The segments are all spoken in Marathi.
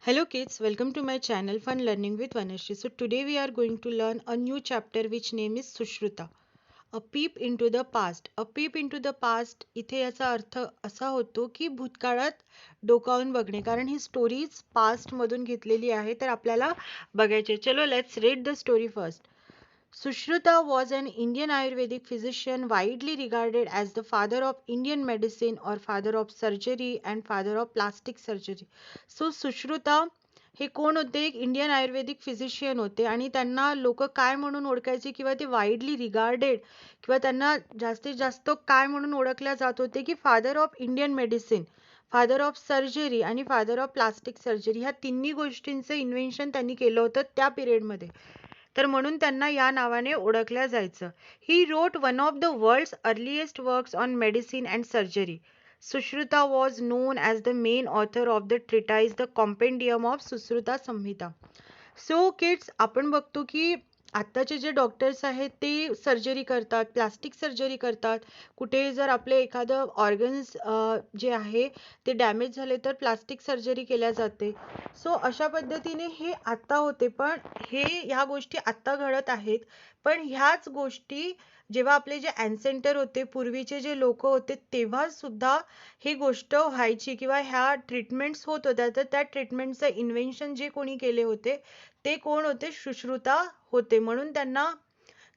Hello kids, welcome to my channel Fun Learning with Vanashri. So today we are going to learn a new chapter which name is Sushruta. A peep into the past. A peep into the past इथे याचा अर्थ असा होतो की भूतकाळात डोकावून बघणे, कारण ही स्टोरीज पास्ट मधून घेतलेली आहे तर आपल्याला बघायची. चलो let's read the story first. Sushruta was an Indian Ayurvedic physician widely regarded as the father of Indian medicine or father of surgery and father of plastic surgery. So Sushruta हे कोण होते? एक इंडियन आयुर्वेदिक फिजिशियन होते आणि त्यांना लोक काय म्हणून ओळखायचे किंवा ते वाईडली रिगार्डेड किंवा त्यांना जास्तीत जास्त काय म्हणून ओळखल्या जात होते की father of Indian medicine, father of surgery आणि फादर ऑफ प्लास्टिक सर्जरी ह्या तिन्ही गोष्टींचं इन्व्हेन्शन त्यांनी केलं होतं त्या पिरियडमध्ये. तर म्हणून त्यांना या नावाने ओळखल्या जायचं. He wrote one of the world's earliest works on medicine and surgery. Sushruta was known as the main author of the treatise The Compendium of Sushruta Samhita. So kids, आपण बघतो की आत्ताचे जे डॉक्टर्स आहेत ते सर्जरी करतात, प्लास्टिक सर्जरी करतात. कुठे जर आपले एखादं ऑर्गन्स जे आहे ते डॅमेज झाले तर प्लास्टिक सर्जरी केल्या जाते. सो अशा पद्धतीने हे आत्ता होते, पण ह्या गोष्टी आत्ता घडत आहेत. पण ह्याच गोष्टी जेव्हा आपले जे अँसेंटर होते, पूर्वीचे जे लोक होते, तेव्हा सुद्धा ही गोष्ट व्हायची किंवा ह्या ट्रीटमेंट्स होत होत्या. तर त्या ट्रीटमेंटचं इन्व्हेन्शन जे कोणी केले होते ते कोण होते? सुश्रुता होते. म्हणून त्यांना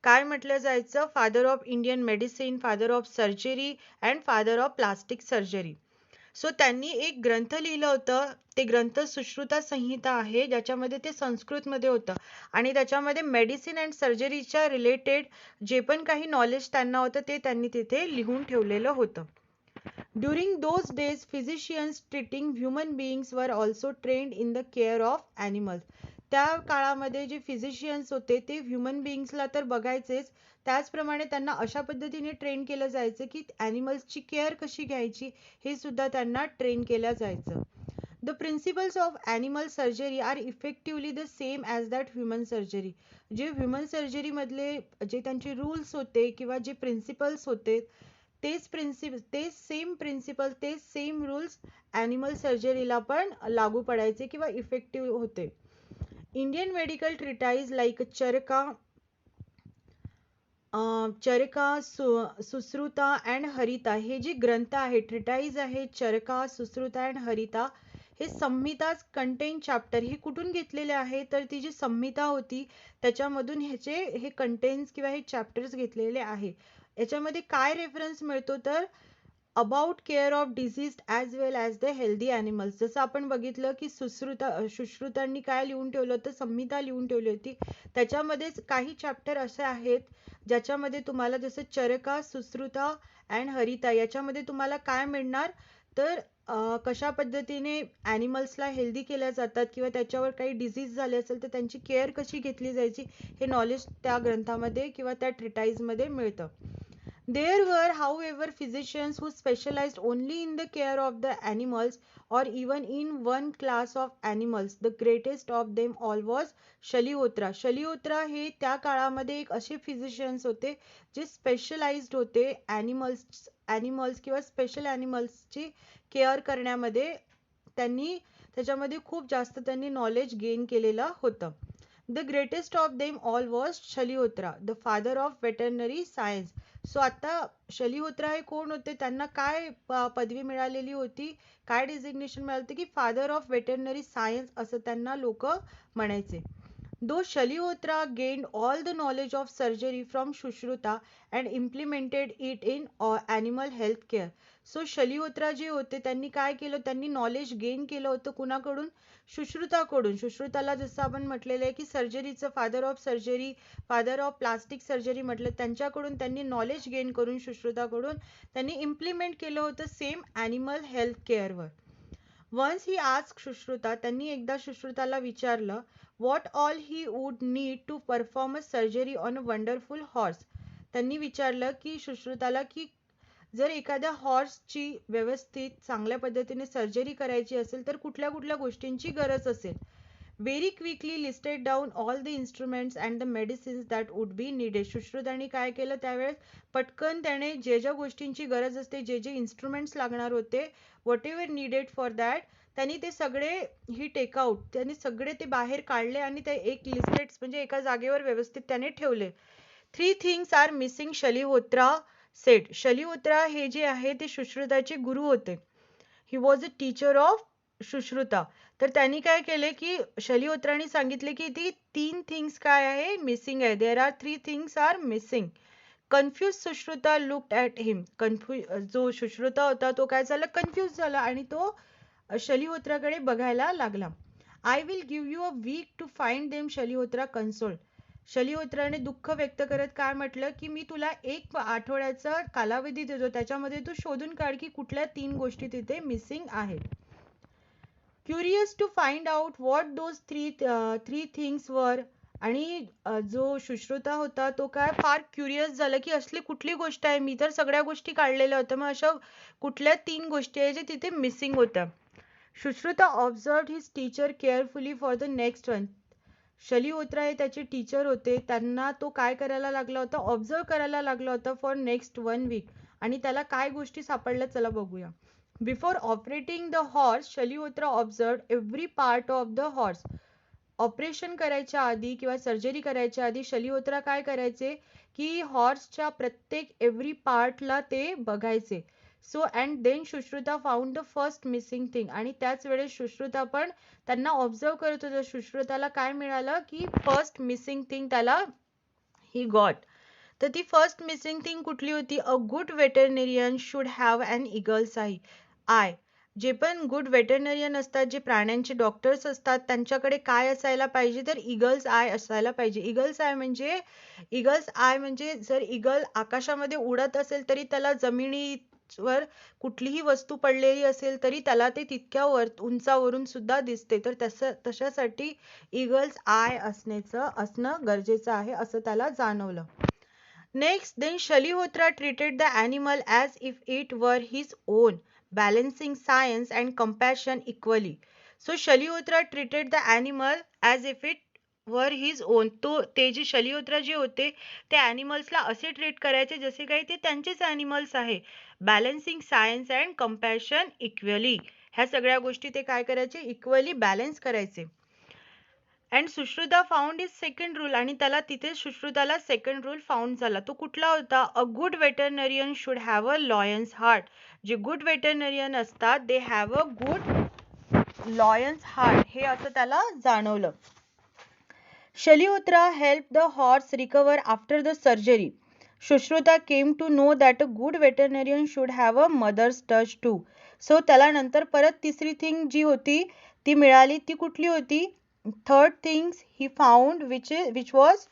काय म्हटलं जायचं? Father of Indian medicine, father of surgery and father of plastic surgery. So त्यांनी एक ग्रंथ लिहिलं होतं. ते ग्रंथ सुश्रुता संहिता आहे, ज्याच्यामध्ये ते संस्कृतमध्ये होतं आणि त्याच्यामध्ये मेडिसिन अँड सर्जरीच्या रिलेटेड जे पण काही नॉलेज त्यांना होतं ते त्यांनी तिथे लिहून ठेवलेलं होतं. During those days, physicians treating human beings were also trained in the care of animals. त्या काळामध्ये जे फिजिशियन्स होते ते ह्युमन बिईंग्सला तर बघायचेच, त्याचप्रमाणे त्यांना अशा पद्धतीने ट्रेन केलं जायचं की ॲनिमल्सची केअर कशी घ्यायची हे सुद्धा त्यांना ट्रेन केलं जायचं. The principles of animal surgery are effectively the same as that human surgery. जे ह्युमन सर्जरीमधले जे त्यांचे रूल्स होते किंवा जे प्रिन्सिपल्स होते तेच सेम प्रिन्सिपल, तेच सेम रूल्स ॲनिमल सर्जरीला पण लागू पडायचे किंवा इफेक्टिव्ह होते. Indian medical treatise like Charaka, Sushruta and Harita हे जे ग्रंथ आहे, ट्रिटाईज आहे, चरका, सुश्रुता अँड हरिता हे संहिताच कंटेन चॅप्टर. हे कुठून घेतलेले आहे? तर ती जी संहिता होती त्याच्यामधून हे कंटेन्स किंवा हे चॅप्टर्स घेतलेले आहे. याच्यामध्ये काय रेफरन्स मिळतो? तर about care of disease as well as the healthy animals. जसं आपण बघितलं की सुश्रुतांनी काय लिहून ठेवलं होतं? संहिता लिहून ठेवली होती. त्याच्यामध्येच काही चॅप्टर असे आहेत ज्याच्यामध्ये तुम्हाला जसं चरका, सुश्रुता अँड हरिता याच्यामध्ये तुम्हाला काय मिळणार? तर कशा पद्धतीने ॲनिमल्सला हेल्दी केल्या जातात किंवा त्याच्यावर काही डिसीज झाले असेल तर त्यांची केअर कशी घेतली जायची हे नॉलेज त्या ग्रंथामध्ये किंवा त्या ट्रिटाईजमध्ये मिळतं. There were, however, physicians who specialized only in the care of the animals or even in one class of animals. The greatest of them all was Shalihotra. Shalihotra हे त्या काळामध्ये एक असे फिजिशियन्स होते जे स्पेशलाइज्ड होते ॲनिमल्स किंवा स्पेशल ॲनिमल्सची केअर करण्यामध्ये. त्याच्यामध्ये खूप जास्त त्यांनी नॉलेज गेन केलेलं होतं. The greatest of them all was Shalihotra, the father of veterinary science. So आता शलिहोत्रा हे कोण होते? त्यांना काय पदवी मिळालेली होती? काय डेझिग्नेशन मिळालं होतं? की फादर ऑफ वेटरनरी सायन्स असं त्यांना लोक म्हणायचे. Though Shalihotra gained all the knowledge of surgery from Sushruta and implemented it in animal health care. So Shalihotra जे होते त्यांनी काय केलं? त्यांनी नॉलेज गेन केलं होतं कुणाकडून? सुश्रुताकडून. सुश्रुताला जसं आपण म्हटलेलं आहे की सर्जरीचं father of surgery, father of plastic surgery म्हटलं, त्यांच्याकडून त्यांनी नॉलेज गेन करून सुश्रुताकडून त्यांनी इम्प्लिमेंट केलं होतं सेम ॲनिमल हेल्थ केअरवर. वन्स ही आस्क्ड सुश्रुता, त्यांनी एकदा सुश्रुताला विचारलं what all he would need to perform a surgery on a wonderful horse. त्यांनी विचारलं की सुश्रुताला की जर एखाद्या हॉर्सची व्यवस्थित चांगल्या पद्धतीने सर्जरी करायची असेल तर कुठल्या कुठल्या गोष्टींची गरज असेल. Very quickly listed down all the instruments and the medicines that would be needed. सुश्रुतांनी काय केलं? त्यावेळेस पटकन त्याने ज्या गोष्टींची गरज असते, जे इन्स्ट्रुमेंट्स लागणार होते, what ever needed for that, त्यांनी ते सगळे ही टेकआउट त्यांनी सगळे ते बाहेर काढले आणि ते एक लिस्टेड म्हणजे एका जागेवर व्यवस्थित त्याने ठेवले. 3 things are missing Shalihotra sed. Shalihotra हे जे आहे ते सुश्रुताचे गुरु होते. He was a teacher of Sushruta. तर त्यांनी काय केले की शलिहोत्राने सांगितले की ती 3 थिंग्स काय आहे मिसिंग आहे. There are 3 things are missing. Confuse Sushruta looked at him. जो सुश्रुता होता तो काय झाला कन्फ्युज झाला आणि तो शलिहोत्राकडे बघायला लागला. I will give you a week to find them Shalihotra consoled. शलिहोत्राने दुःख व्यक्त करत काय म्हटलं की मी तुला एक आठवड्याचा कालावधी देतो, त्याच्यामध्ये तू शोधून काढ की कुठल्या 3 गोष्टी तिथे मिसिंग आहेत. Curious to find out what those three things were. आणि जो सुश्रुता होता तो काय फार क्युरियस झाला की असली कुठली गोष्ट आहे, मी तर सगळ्या गोष्टी काढलेल्या होत्या, मग अशा कुठल्या 3 गोष्टी आहे जे तिथे मिसिंग होत्या. Sushruta observed his teacher carefully for the next one. Shalihotra हे त्याचे टीचर होते, त्यांना तो काय करायला लागला होता ऑब्झर्व करायला लागला होता फॉर नेक्स्ट 1 वीक. आणि त्याला काय गोष्टी सापडल्या चला बघूया. Before operating the horse Shalihotra observed every part of the horse. Operation करायच्या आधी किंवा सर्जरी करायच्या आधी शलिहोत्रा काय करायचे की हॉर्सच्या प्रत्येक एव्हरी पार्टला ते बघायचे. So and then Sushruta found the first missing thing. आणि त्याच वेळेस सुश्रुता पण त्यांना ऑब्झर्व करत होता. सुश्रुताला काय मिळालं की फर्स्ट मिसिंग थिंग त्याला ही गॉट. तर ती फर्स्ट मिसिंग थिंग कुठली होती. A good veterinarian should have an eagle's eye. जे पण गुड वेटरनरियन असतात, जे प्राण्यांचे डॉक्टर्स असतात, त्यांच्याकडे काय असायला पाहिजे तर इगल्स आय असायला पाहिजे. इगल्स आय म्हणजे जर इगल आकाशामध्ये उडत असेल तरी त्याला जमिनीवर कुठलीही वस्तू पडलेली असेल तरी त्याला ते तितक्या उंचावरून सुद्धा दिसते. तर तशासाठी इगल्स आय असणं गरजेचं आहे असं त्याला जाणवलं. Next then Shalihotra treated the animal as if it were his own, balancing science and compassion equally. So Shalihotra treated the animal as if it were his own. ते जे शलिहोत्रा जे होते ते ॲनिमल्सला असे ट्रीट करायचे जसे काही ते त्यांचेच ॲनिमल्स आहे. Balancing science and compassion equally. ह्या सगळ्या गोष्टी ते काय करायचे इक्वली बॅलन्स करायचे. And Sushruta found is second rule. आणि त्याला तिथे सुश्रुताला सेकंड रूल फाउंड झाला. तो कुठला होता. A good veterinarian should have a lion's heart. जे गुड वेटरनरियन असतात they have a good lion's heart हे असं त्याला जाणवलं. Shalihotra help the horse recover after the surgery. Sushruta came to know that a good veterinarian should have a mother's touch too. So त्याला नंतर परत तिसरी थिंग जी होती ती मिळाली. ती कुठली होती. Third things he found which was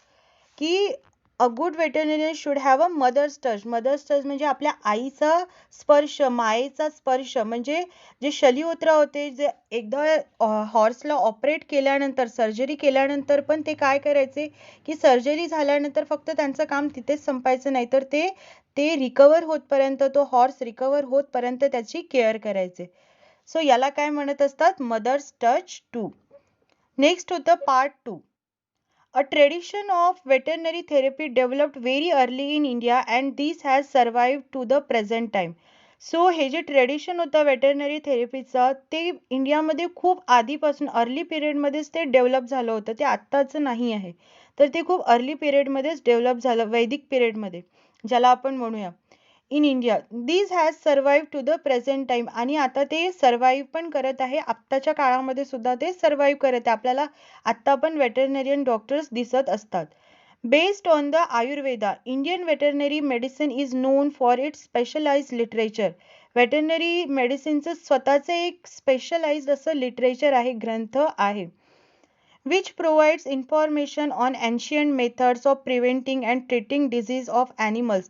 key a good veterinarian should have a mother's touch. Mother's touch म्हणजे आपल्या आईचा स्पर्श, मायेचा स्पर्श. म्हणजे जे शलिहोत्रा होते जे एकदा हॉर्सला ऑपरेट केल्यानंतर सर्जरी केल्यानंतर पण ते काय करायचे की सर्जरी झाल्यानंतर फक्त त्यांचं काम तिथेच संपायचं नाही तर ते रिकवर होतपर्यंत तो हॉर्स रिकवर होतपर्यंत त्याची केअर करायचे. सो याला काय म्हणत असतात मदर्स टच टू. नेक्स्ट होतं part 2. A tradition of veterinary therapy developed very early in India and this has survived to the present time. So हे जे ट्रेडिशन होतं वेटरनरी थेरपीचं ते इंडियामध्ये खूप आधीपासून अर्ली पिरियडमध्येच ते डेव्हलप झालं होतं. ते आत्ताचं नाही आहे. तर ते खूप अर्ली पिरियडमध्येच डेव्हलप झालं वैदिक पिरियडमध्ये ज्याला आपण म्हणूया. In India this has survive to the present time. आणि आता ते सर्वाइव्ह पण करत आहे. आत्ताच्या काळामध्ये सुद्धा ते सर्वाइव्ह करत आहे. आपल्याला आत्ता पण वेटरनरियन डॉक्टर्स दिसत असतात. Based on the Ayurveda Indian veterinary medicine is known for its specialised literature. Veterinary मेडिसिनचं स्वतःचं एक स्पेशलाइज्ड असं लिटरेचर आहे, ग्रंथ आहे. which provides information on ancient methods of preventing and treating disease of animals.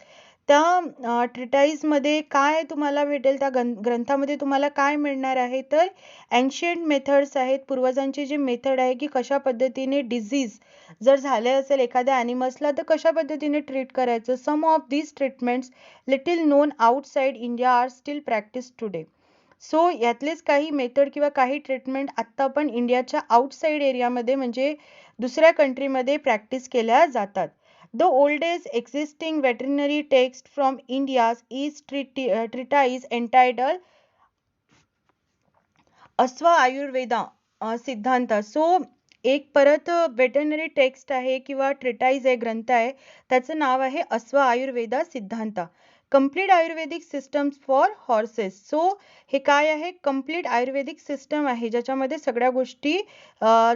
त्या ट्रिटाईजमध्ये काय तुम्हाला भेटेल त्या ग्रंथामध्ये तुम्हाला काय मिळणार आहे तर एन्शियंट मेथड्स आहेत. पूर्वजांचे जे मेथड आहे की कशा पद्धतीने डिझीज जर झाले असेल एखाद्या ॲनिमल्सला तर कशा पद्धतीने ट्रीट करायचं. Some of these treatments little known outside India are still practised today. So यातलेच काही मेथड किंवा काही ट्रीटमेंट आत्ता पण इंडियाच्या आउटसाइड एरियामध्ये म्हणजे दुसऱ्या कंट्रीमध्ये प्रॅक्टिस केल्या जातात. The oldest existing veterinary text from India is ट्रिटाईज entitle अश्व आयुर्वेदा सिद्धांत. सो एक परत वेटरनरी टेक्स्ट आहे किंवा ट्रिटाईज आहे, ग्रंथ आहे, त्याचं नाव आहे अश्व आयुर्वेदा सिद्धांत. Complete Ayurvedic systems for horses. So हे काय आहे? कंप्लीट आयुर्वेदिक सिस्टम आहे ज्याच्यामध्ये सगळ्या गोष्टी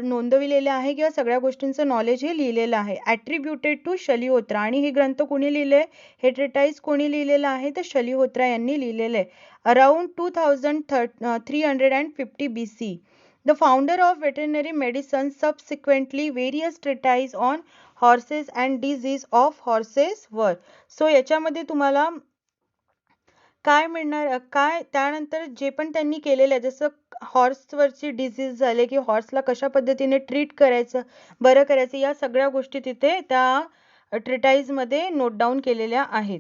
नोंदविलेल्या आहे किंवा सगळ्या गोष्टींचं नॉलेज हे लिहिलेलं आहे. ॲट्रिब्युटेड टू शलिहोत्रा. आणि हे ग्रंथ कोणी लिहिले? हे ट्रिटाईज कोणी लिहिलेलं आहे? तर शलिहोत्रा यांनी लिहिलेलं आहे. Around 2350 BC. The founder of veterinary medicine, subsequently various treatises on horses and disease of horses were. So याच्यामध्ये तुम्हाला काय मिळणार? काय त्यानंतर जे पण त्यांनी केलेलं आहे, जसं हॉर्सवरची डिसीज झाले की हॉर्सला कशा पद्धतीने ट्रीट करायचं, बरं करायचं, या सगळ्या गोष्टी तिथे त्या ट्रिटाईजमध्ये नोट डाऊन केलेल्या आहेत.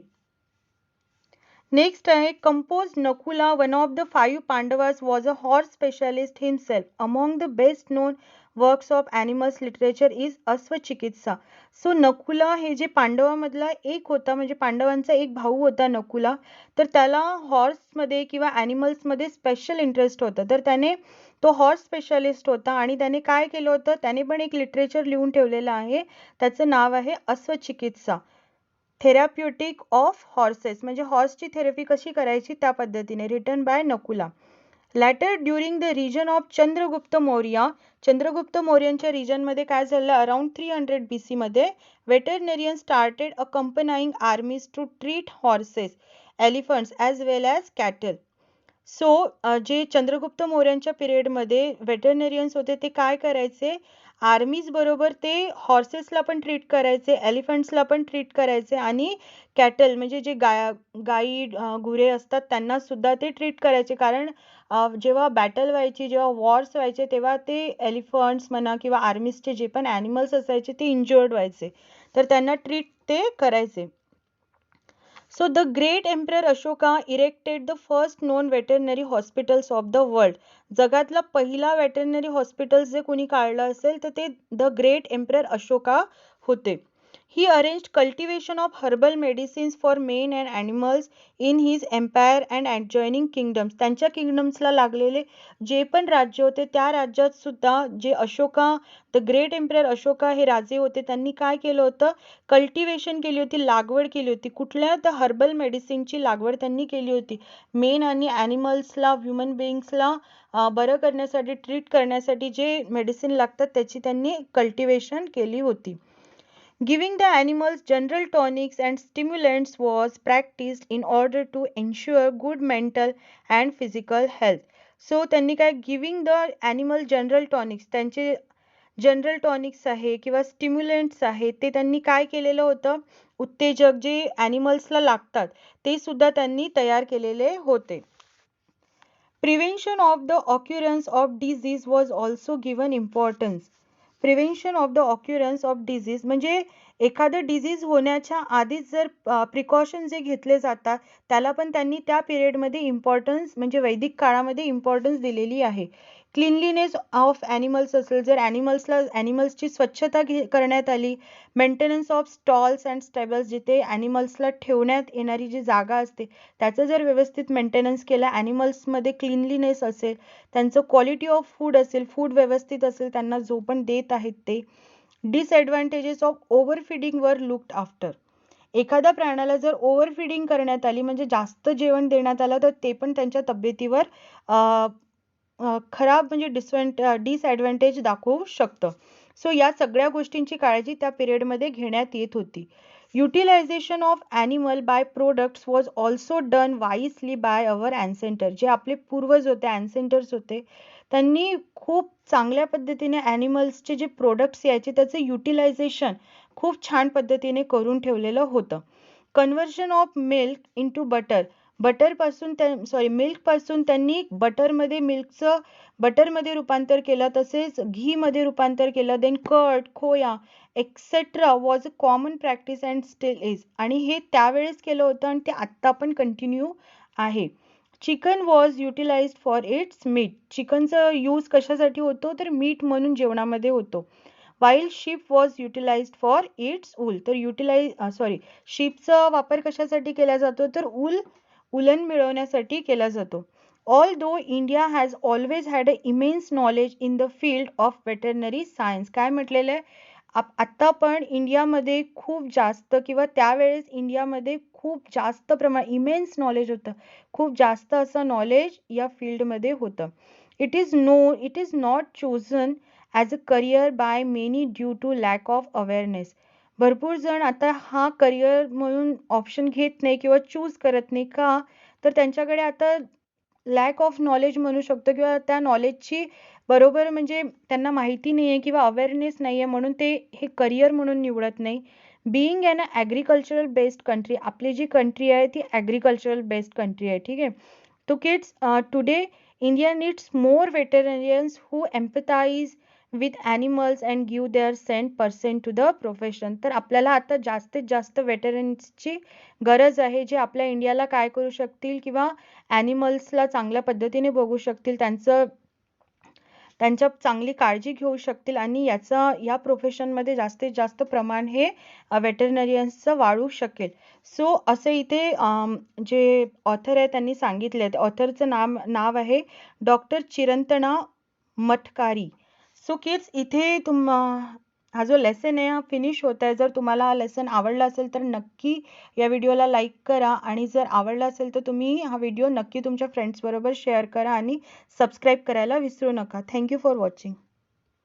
नेक्स्ट आहे compose Nakula. One of the 5 Pandavas was a horse specialist himself. Among the best known works of animals literature is Ashvachikitsa. So Nakula हे जे पांडवामधला एक होता, म्हणजे पांडवांचा एक भाऊ होता नकुला, तर त्याला हॉर्समध्ये किंवा ॲनिमल्समध्ये स्पेशल इंटरेस्ट होता. तर त्याने तो हॉर्स स्पेशलिस्ट होता आणि त्याने काय केलं होतं? त्याने पण एक लिटरेचर लिहून ठेवलेलं आहे, त्याचं नाव आहे अश्वचिकित्सा. थेराप्युटिक ऑफ हॉर्सेस, म्हणजे हॉर्सची थेरपी कशी करायची त्या पद्धतीने. Written by Nakula. Later during the reign of Chandragupta Maurya. Chandragupta मौर्यांच्या रिजनमध्ये काय झालं? अराउंड 300 BC मध्ये veterinarian started accompanying armies to treat horses, elephants as well as cattle. So जे चंद्रगुप्त मौर्यांच्या पिरियडमध्ये वेटरनरियन्स होते ते काय करायचे? आर्मीज बरोबर ते हॉर्सेसला पण ट्रीट करायचे, एलिफंट्सला पण ट्रीट करायचे आणि कॅटल म्हणजे जे गाई गुरे असतात त्यांना सुद्धा ते ट्रीट करायचे. कारण जेव्हा बॅटल व्हायची, जेव्हा वॉर्स व्हायचे, तेव्हा ते एलिफंट्स म्हणा किंवा आर्मीजचे जे पण ॲनिमल्स असायचे ते इंजर्ड व्हायचे, तर त्यांना ट्रीट ते करायचे. So the great emperor Ashoka erected the first known veterinary hospitals of the world. जगातला पहिला वेटरनरी हॉस्पिटल जे कोणी काढलं असेल तर ते द ग्रेट एम्परर अशोका होते. He arranged cultivation of herbal medicines for men and animals in his empire and adjoining kingdoms. त्यांच्या किंगडम्सला लागलेले जे पण राज्य होते त्या राज्यात सुद्धा जे Ashoka, the great emperor Ashoka हे राजे होते, त्यांनी काय केलं होतं? कल्टिवेशन केली होती, लागवड केली होती. कुठल्या? तर हर्बल मेडिसिनची लागवड त्यांनी केली होती. मेन आणि ॲनिमल्सला, ह्युमन बिईंग्सला बरं करण्यासाठी, ट्रीट करण्यासाठी जे मेडिसिन लागतात त्याची त्यांनी कल्टिवेशन केली होती. Giving the animals general tonics and stimulants was practiced in order to ensure good mental and physical health. So त्यांनी काय? Giving the animal general tonics, त्यांचे जनरल टॉनिक्स आहे किंवा स्टिम्युलंट्स आहे ते त्यांनी काय केलेलं होतं? उत्तेजक जे ॲनिमल्सला लागतात ते सुद्धा त्यांनी तयार केलेले होते. Prevention of the occurrence of disease was also given importance. Prevention of the occurrence of disease म्हणजे एखादं डिझीज होण्याच्या आधीच जर प्रिकॉशन जे घेतले जातात त्याला पण त्यांनी त्या पिरियडमध्ये इम्पॉर्टन्स, म्हणजे वैदिक काळामध्ये इम्पॉर्टन्स दिलेली आहे. क्लिनलीनेस ऑफ ॲनिमल्स असेल, जर ॲनिमल्सची स्वच्छता करण्यात आली. Maintenance of stalls and stables, जिथे ॲनिमल्सला ठेवण्यात येणारी जी जागा असते त्याचं जर व्यवस्थित मेंटेनन्स केलं, ॲनिमल्समध्ये क्लिनलीनेस असेल, त्यांचं क्वालिटी ऑफ फूड असेल, फूड व्यवस्थित असेल, त्यांना जो पण देत आहेत ते. डिसएडव्हान्टेजेस ऑफ ओव्हरफीडिंग वर लुक्ड आफ्टर. एखाद्या प्राण्याला जर ओव्हरफीडिंग करण्यात आली, म्हणजे जास्त जेवण देण्यात आलं, तर ते पण त्यांच्या तब्येतीवर खराब म्हणजे डिसएडव्हान्टेज दाखवू शकतं. सो या सगळ्या गोष्टींची काळजी त्या पिरियडमध्ये घेण्यात येत होती. Utilisation of animal by products was also done wisely by our ancestor. जे आपले पूर्वज होते, ॲन्सेंटर्स होते, त्यांनी खूप चांगल्या पद्धतीने ॲनिमल्सचे जे प्रोडक्ट्स यायचे त्याचं युटिलायझेशन खूप छान पद्धतीने करून ठेवलेलं होतं. Conversion of milk into butter. मिल्कपासून त्यांनी मिल्कचं बटरमध्ये रूपांतर केलं, तसेच घीमध्ये रूपांतर केलं. Then curd, khoya etcetera was a common practice and still is. आणि हे त्यावेळेस केलं होतं आणि ते आत्ता पण कंटिन्यू आहे. Chicken was utilised for its meat. चिकनचा यूज कशासाठी होतो? तर मीठ म्हणून जेवणामध्ये होतो. While sheep was utilised for its wool. तर शीपचा वापर कशासाठी केला जातो? तर उलन मिळवण्यासाठी केला जातो. Although India has always had an immense knowledge in the field of veterinary science. काय म्हटलेलं आहे? आता पण इंडियामध्ये खूप जास्त किंवा त्यावेळेस इंडियामध्ये खूप जास्त प्रमाण इमेन्स नॉलेज होतं. खूप जास्त असं नॉलेज या फील्डमध्ये होतं. It is not chosen as a career by many due to lack of awareness. भरपूर जण आता हा करिअर म्हणून ऑप्शन घेत नाही किंवा चूज करत नाही. का? तर त्यांच्याकडे आता लॅक ऑफ नॉलेज म्हणू शकतो किंवा त्या नॉलेजची बरोबर म्हणजे त्यांना माहिती नाही आहे किंवा अवेअरनेस नाही आहे म्हणून ते हे करिअर म्हणून निवडत नाही. Being an agricultural based country, आपली जी कंट्री आहे ती ॲग्रिकल्चरल बेस्ड कंट्री आहे. ठीक आहे. तो kids today India needs more veterinarians who empathise with animals and give their 100% to the profession. तर आपल्याला आता जास्तीत जास्त वेटरन्सची गरज आहे जे आपल्या इंडियाला काय करू शकतील किंवा ॲनिमल्सला चांगल्या पद्धतीने बघू शकतील, त्यांच्या चांगली काळजी घेऊ शकतील आणि या प्रोफेशनमध्ये जास्तीत जास्त प्रमाण हे वेटरनरियन्सचं वाढू शकेल. सो असं इथे जे ऑथर आहे त्यांनी सांगितले. ऑथरचं नाव आहे डॉक्टर चिरंतना मटकारी. सो किड्स इथे हा जो लेसन आहे हा फिनिश होत आहे. जर तुम्हाला हा लेसन आवडला असेल तर नक्की या व्हिडिओला लाईक करा आणि जर आवडला असेल तर तुम्ही हा व्हिडिओ नक्की तुमच्या फ्रेंड्सबरोबर शेअर करा आणि सबस्क्राईब करायला विसरू नका. Thank you for watching.